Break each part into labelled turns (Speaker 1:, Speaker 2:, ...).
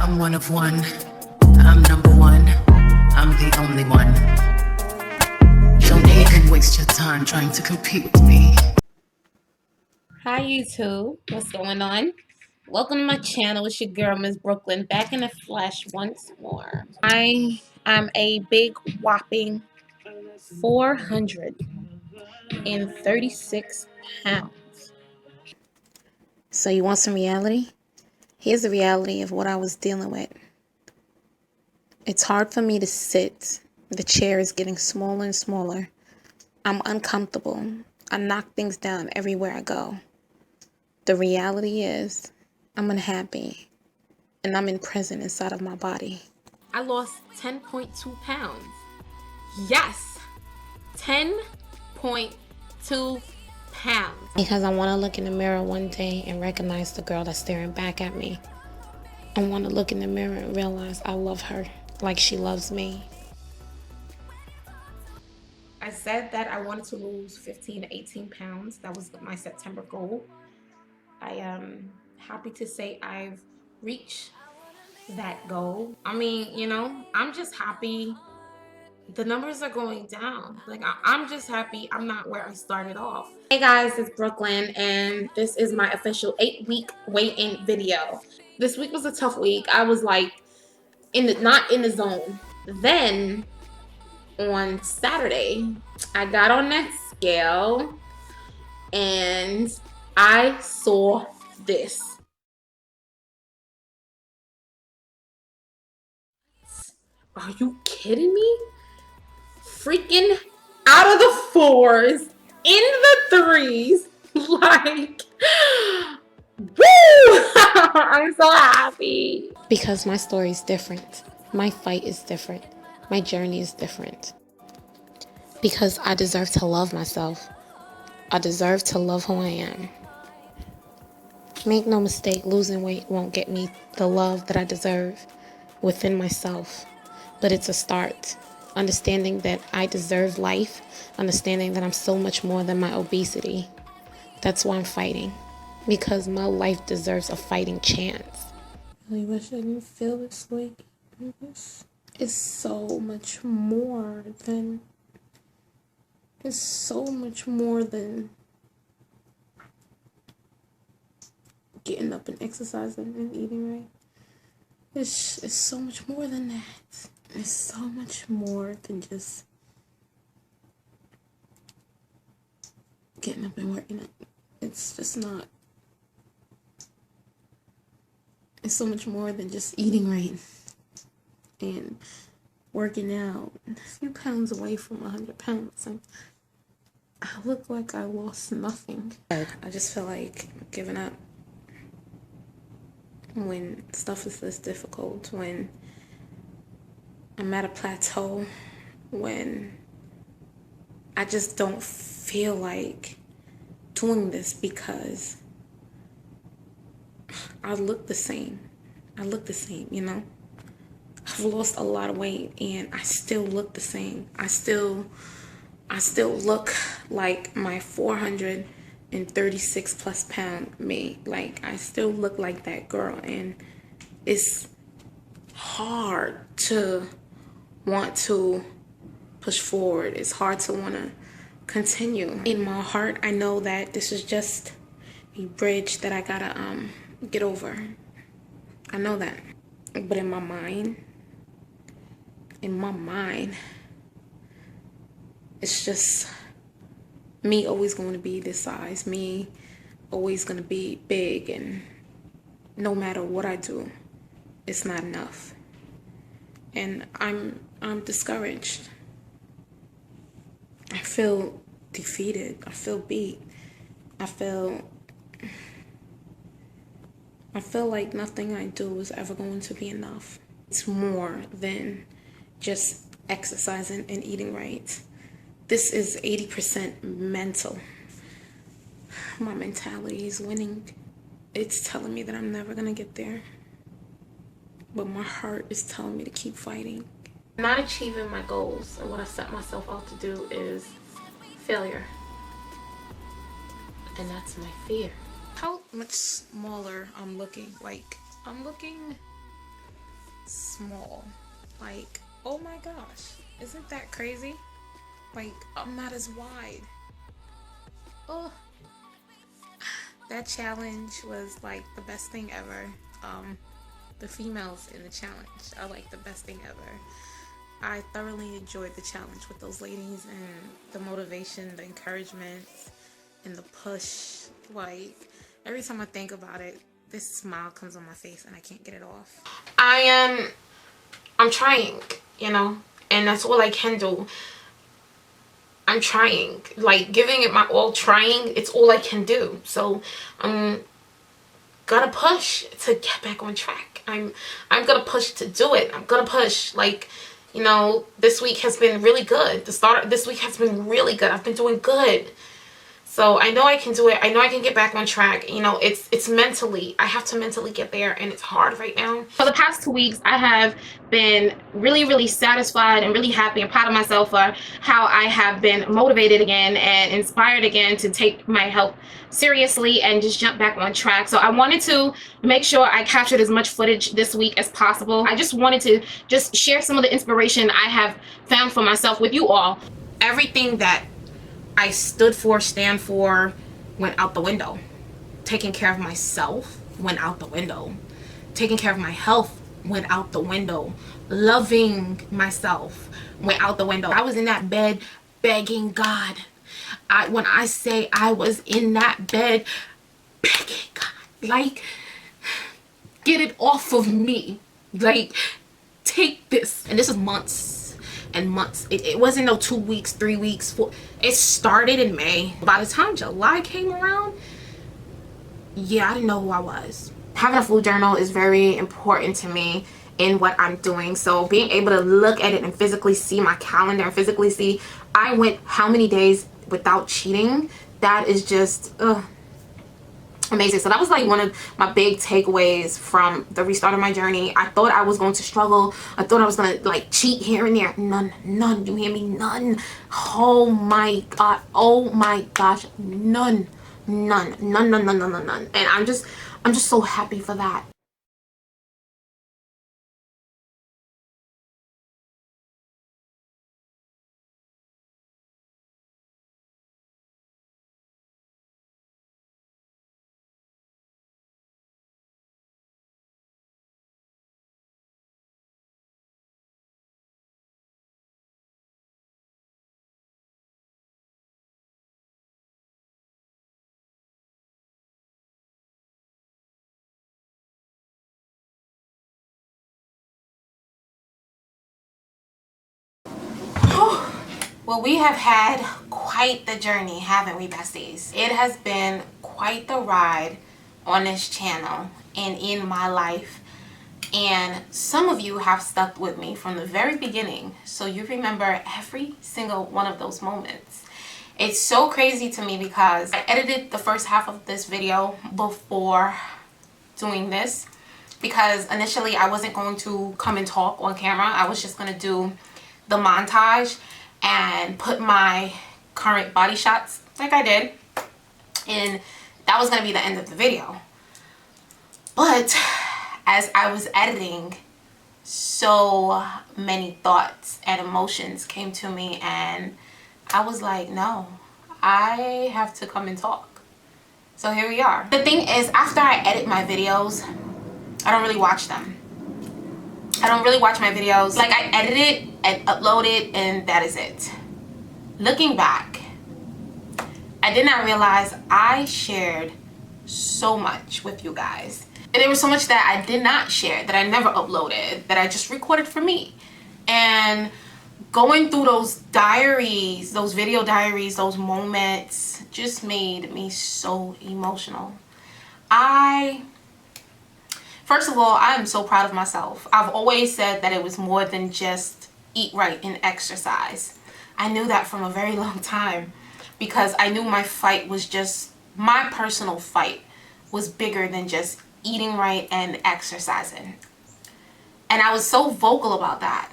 Speaker 1: I'm one of one. I'm number one. I'm the only one. Don't even waste your time trying to compete with me.
Speaker 2: Hi YouTube, what's going on? Welcome to my channel. It's your girl Miss Brooklyn, back in the flesh once more. I am a big whopping 436 pounds. So you want some reality? Here's the reality of what I was dealing with. It's hard for me to sit. The chair is getting smaller and smaller. I'm uncomfortable. I knock things down everywhere I go. The reality is I'm unhappy and I'm in prison inside of my body. I lost 10.2 pounds. Yes, 10.2 pounds. Because I want to look in the mirror one day and recognize the girl that's staring back at me. I want to look in the mirror and realize I love her like she loves me. I said that I wanted to lose 15 to 18 pounds. That was my September goal. I am happy to say I've reached that goal. I mean, you know, I'm just happy the numbers are going down. Like, I'm just happy I'm not where I started off. Hey guys, it's Brooklyn, and this is my official 8-week weigh-in video. This week was a tough week. I was like, not in the zone. Then, on Saturday, I got on that scale, and I saw this. Are you kidding me? Freaking out of the 4s, in the 3s, like, woo! I'm so happy. Because my story is different. My fight is different. My journey is different. Because I deserve to love myself. I deserve to love who I am. Make no mistake, losing weight won't get me the love that I deserve within myself. But it's a start. Understanding that I deserve life. Understanding that I'm so much more than my obesity. That's why I'm fighting. Because my life deserves a fighting chance. I really wish I didn't feel this way. It's so much more than... It's so much more than getting up and exercising and eating right. It's so much more than that. It's so much more than just getting up and working out. It's just not. It's so much more than just eating right and working out. A few pounds away from 100 pounds. And I look like I lost nothing. I just feel like giving up when stuff is this difficult, when I'm at a plateau, when I just don't feel like doing this because I look the same. You know? I've lost a lot of weight and I still look the same. I still look like my 436 plus pound me. Like, I still look like that girl, and it's hard to want to push forward. It's hard to want to continue. In my heart, I know that this is just a bridge that I gotta get over. I know that. But in my mind, it's just me always going to be this size. Me always going to be big, and no matter what I do, it's not enough. And I'm discouraged. I feel defeated. I feel beat. I feel like nothing I do is ever going to be enough. It's more than just exercising and eating right. This is 80% mental. My mentality is winning. It's telling me that I'm never gonna get there. But my heart is telling me to keep fighting. Not achieving my goals and what I set myself out to do is failure. And that's my fear. How much smaller I'm looking. Like, I'm looking small. Like, oh my gosh, isn't that crazy? Like, I'm not as wide. Oh, that challenge was like the best thing ever. The females in the challenge are like the best thing ever. I thoroughly enjoyed the challenge with those ladies, and the motivation, the encouragement, and the push. Like, every time I think about it, this smile comes on my face and I can't get it off. I'm trying, you know, and that's all I can do. I'm trying, like, giving it my all, trying, it's all I can do. So I'm gonna push to get back on track. I'm gonna push to do it. I'm gonna push. Like, you know, this week has been really good. The start of this week has been really good. I've been doing good. So I know I can do it. I know I can get back on track. You know, it's mentally, I have to mentally get there, and it's hard right now. For the past 2 weeks, I have been really satisfied and really happy and proud of myself for how I have been motivated again and inspired again to take my health seriously and just jump back on track. So I wanted to make sure I captured as much footage this week as possible. I just wanted to just share some of the inspiration I have found for myself with you all. Everything that I stood for, stand for, went out the window. Taking care of myself went out the window. Taking care of my health went out the window. Loving myself went out the window. I was in that bed begging God. When I say I was in that bed begging God, like, get it off of me. Like, take this. And this is months and months. It wasn't no 2 weeks, 3 weeks, 4. It started in May. By the time July came around, yeah, I didn't know who I was. Having a food journal is very important to me in what I'm doing. So being able to look at it and physically see my calendar and physically see I went how many days without cheating, that is just amazing. So that was like one of my big takeaways from the restart of my journey. I thought I was going to struggle. I thought I was going to like cheat here and there. None. You hear me? None. Oh my God. Oh my gosh. None. And I'm just so happy for that. Well, we have had quite the journey, haven't we, besties? It has been quite the ride on this channel and in my life. And some of you have stuck with me from the very beginning, so you remember every single one of those moments. It's so crazy to me because I edited the first half of this video before doing this, because initially I wasn't going to come and talk on camera. I was just going to do the montage and put my current body shots like I did, and that was going to be the end of the video. But as I was editing, so many thoughts and emotions came to me, and I was like, no, I have to come and talk. So here we are. The thing is, after I edit my videos, I don't really watch them. I don't really watch my videos. Like, I edit it and upload it, and that is it. Looking back, I did not realize I shared so much with you guys. And there was so much that I did not share, that I never uploaded, that I just recorded for me. And going through those diaries, those video diaries, those moments just made me so emotional. First of all, I am so proud of myself. I've always said that it was more than just eat right and exercise. I knew that from a very long time, because I knew my fight was just, my personal fight was bigger than just eating right and exercising. And I was so vocal about that.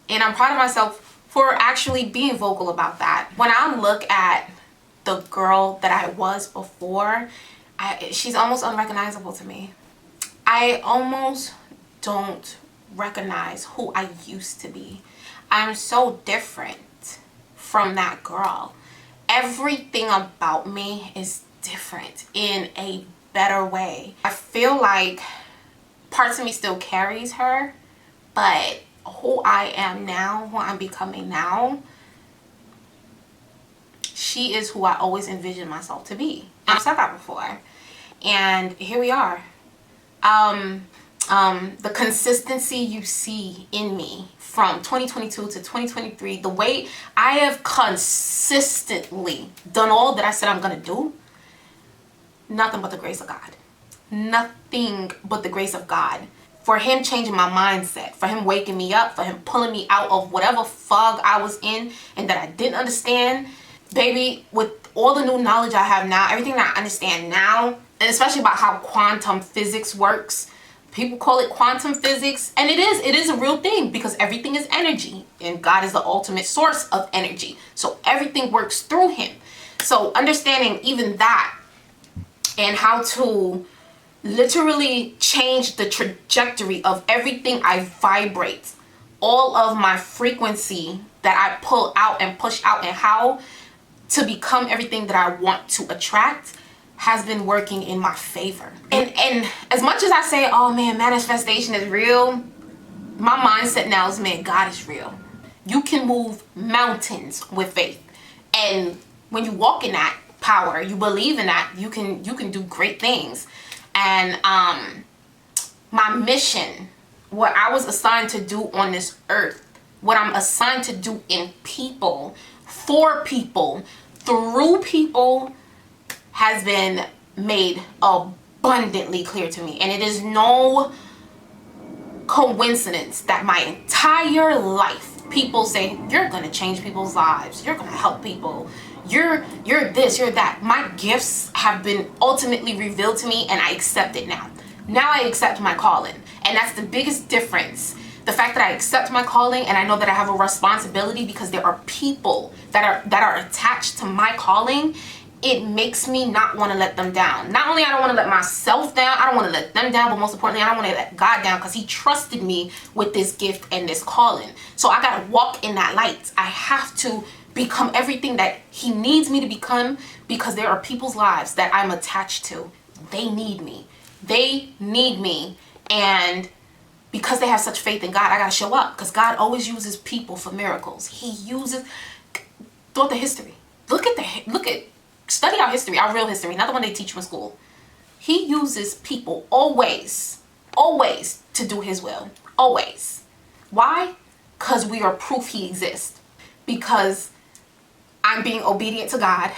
Speaker 2: And I'm proud of myself for actually being vocal about that. When I look at the girl that I was before, she's almost unrecognizable to me. I almost don't
Speaker 3: recognize who I used to be. I'm so different from that girl. Everything about me is different in a better way. I feel like parts of me still carries her, but who I am now, who I'm becoming now, she is who I always envisioned myself to be. I've said that before, and here we are. The consistency you see in me from 2022 to 2023, the way I have consistently done all that I said I'm gonna do, nothing but the grace of God. Nothing but the grace of God. For him changing my mindset, for him waking me up, for him pulling me out of whatever fog I was in and that I didn't understand. Baby, with all the new knowledge I have now, everything that I understand now, and especially about how quantum physics works, people call it quantum physics, and it is a real thing because everything is energy and God is the ultimate source of energy. So everything works through him. So understanding even that and how to literally change the trajectory of everything I vibrate, all of my frequency that I pull out and push out, and how to become everything that I want to attract has been working in my favor. And as much as I say, oh man, manifestation is real, my mindset now is, man, God is real. You can move mountains with faith. And when you walk in that power, you believe in that, you can do great things. And my mission, what I was assigned to do on this earth, what I'm assigned to do in people, for people, through people, has been made abundantly clear to me. And it is no coincidence that my entire life people say, you're gonna change people's lives, you're gonna help people, you're this, you're that. My gifts have been ultimately revealed to me, and I accept it now. Now I accept my calling, and that's the biggest difference. The fact that I accept my calling, and I know that I have a responsibility because there are people that are attached to my calling. It makes me not want to let them down. Not only I don't want to let myself down, I don't want to let them down, but most importantly, I don't want to let God down, because he trusted me with this gift and this calling. So I got to walk in that light. I have to become everything that he needs me to become, because there are people's lives that I'm attached to. They need me. They need me. And because they have such faith in God, I got to show up, because God always uses people for miracles. He uses, throughout the history. Study our history, our real history, not the one they teach you in school. He uses people always to do his will. Always. Why? Because we are proof he exists. Because I'm being obedient to God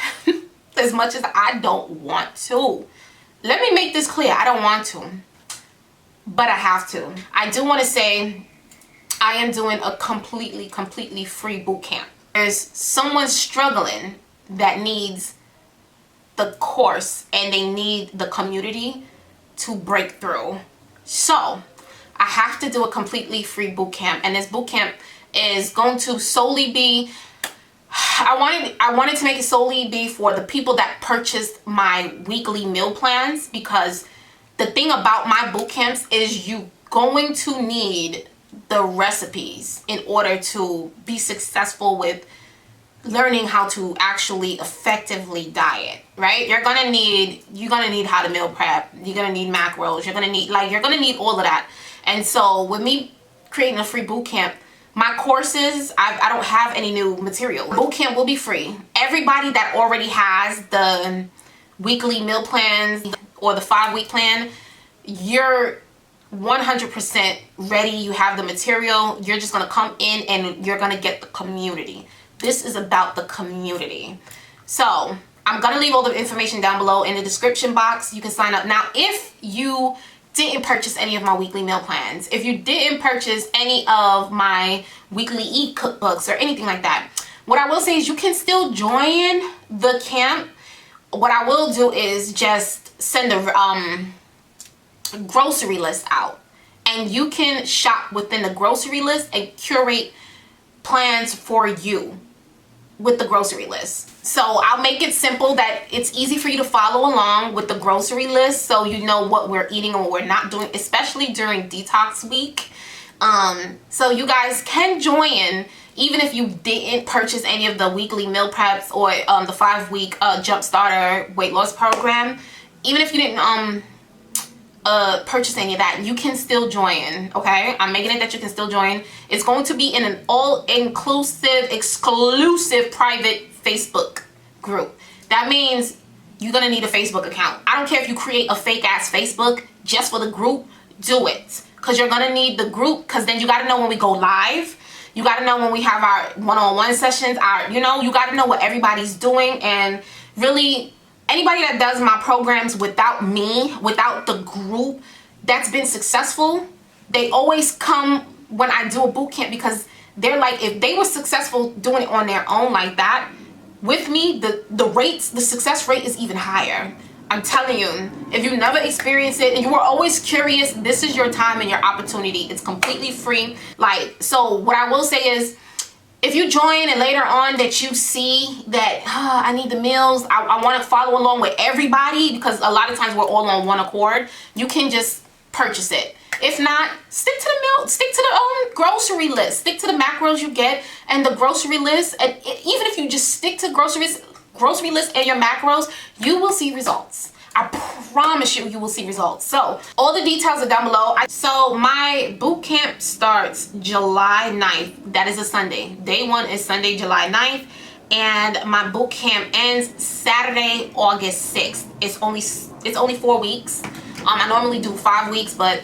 Speaker 3: as much as I don't want to. Let me make this clear. I don't want to, but I have to. I do want to say I am doing a completely free boot camp. There's someone struggling that needs the course, and they need the community to break through. So I have to do a completely free boot camp, and this boot camp is going to solely be, I wanted to make it solely be for the people that purchased my weekly meal plans, because the thing about my boot camps is you going to need the recipes in order to be successful with learning how to actually effectively diet, right? You're gonna need how to meal prep, you're gonna need macros, you're gonna need all of that. And so with me creating a free boot camp, my courses, I don't have any new material. Boot camp will be free. Everybody that already has the weekly meal plans or the 5-week plan, you're 100% ready. You have the material. You're just gonna come in and you're gonna get the community. This is about the community. So I'm gonna leave all the information down below in the description box. You can sign up. Now, if you didn't purchase any of my weekly meal plans, if you didn't purchase any of my weekly eat cookbooks or anything like that, what I will say is you can still join the camp. What I will do is just send a grocery list out, and you can shop within the grocery list and curate plans for you with the grocery list. So I'll make it simple that it's easy for you to follow along with the grocery list, so you know what we're eating and what we're not doing, especially during detox week. So you guys can join even if you didn't purchase any of the weekly meal preps or the 5-week jump starter weight loss program. Even if you didn't purchase any of that, you can still join. Okay, I'm making it that you can still join. It's going to be in an all-inclusive, exclusive private Facebook group. That means you're gonna need a Facebook account. I don't care if you create a fake ass Facebook just for the group, do it, because you're gonna need the group, because then you got to know when we go live, you got to know when we have our one-on-one sessions, you got to know what everybody's doing. And really, anybody that does my programs without me, without the group that's been successful, they always come when I do a boot camp, because they're like, if they were successful doing it on their own like that, with me, the success rate is even higher. I'm telling you, if you never experienced it and you were always curious, this is your time and your opportunity. It's completely free. So what I will say is, if you join and later on that you see that I need the meals, I want to follow along with everybody, because a lot of times we're all on one accord, you can just purchase it. If not, stick to the meal, stick to the grocery list, stick to the macros you get and the grocery list. And even if you just stick to grocery list and your macros, you will see results. I promise you, you will see results. So all the details are down below. So my boot camp starts July 9th. That is a Sunday. Day 1 is Sunday, July 9th. And my boot camp ends Saturday, August 6th. It's only 4 weeks. I normally do 5 weeks, but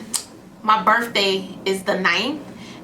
Speaker 3: my birthday is the 9th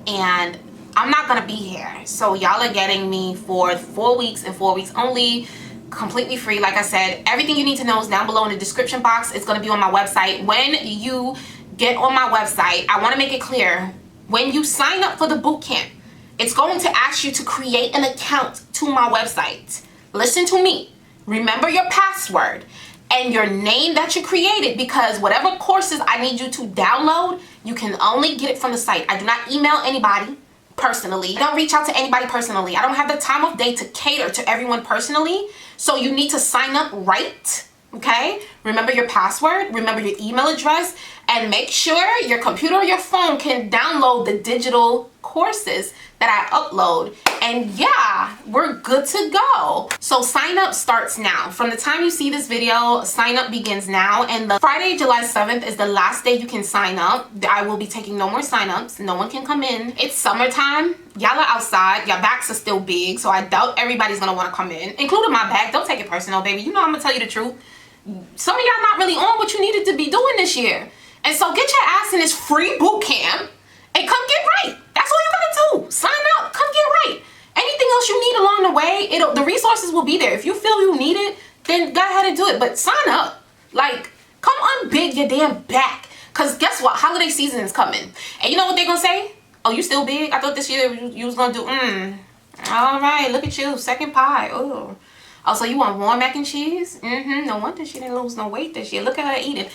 Speaker 3: and I'm not gonna be here. So y'all are getting me for 4 weeks and 4 weeks only, completely free. Like I said, everything you need to know is down below in the description box. It's gonna be on my website. When you get on my website, I wanna make it clear, when you sign up for the boot camp, it's going to ask you to create an account to my website. Listen to me. Remember your password and your name that you created, because whatever courses I need you to download, you can only get it from the site. I do not email anybody personally. I don't reach out to anybody personally. I don't have the time of day to cater to everyone personally. So you need to sign up right, okay? Remember your password, remember your email address, and make sure your computer or your phone can download the digital courses that I upload. And yeah, we're good to go. So sign up starts now. From the time you see this video, sign up begins now. And the Friday, July 7th is the last day you can sign up. I will be taking no more signups. No one can come in. It's summertime. Y'all are outside. Your backs are still big. So I doubt everybody's gonna wanna come in, including my back. Don't take it personal, baby. You know I'm gonna tell you the truth. Some of y'all not really on what you needed to be doing this year. And so get your ass in this free boot camp and come get right. That's all you're gonna do. Sign up, come get right. Anything else you need along the way, the resources will be there. If you feel you need it, then go ahead and do it. But sign up. Like, come unbig your damn back. Cause guess what? Holiday season is coming. And you know what they're gonna say? Oh, you still big? I thought this year you was gonna do, all right, look at you, second pie. Oh, so you want warm mac and cheese? No wonder she didn't lose no weight this year. Look at her eating.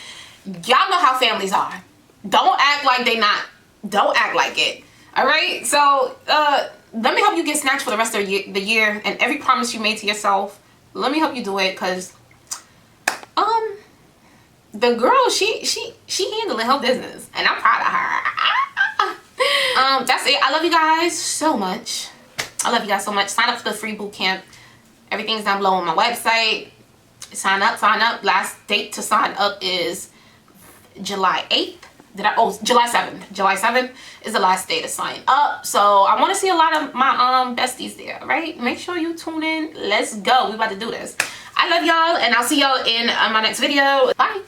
Speaker 3: Y'all know how families are. Don't act like they not. Don't act like it. All right, so let me help you get snatched for the rest of the year, and every promise you made to yourself, let me help you do it, because the girl, she handling her business, and I'm proud of her. That's it. I love you guys so much. I love you guys so much. Sign up for the free boot camp. Everything's down below on my website. Sign up. Last date to sign up is July 8th. July 7th. July 7th is the last day to sign up. So I want to see a lot of my besties there, right? Make sure you tune in. Let's go. We about to do this. I love y'all, and I'll see y'all in my next video. Bye.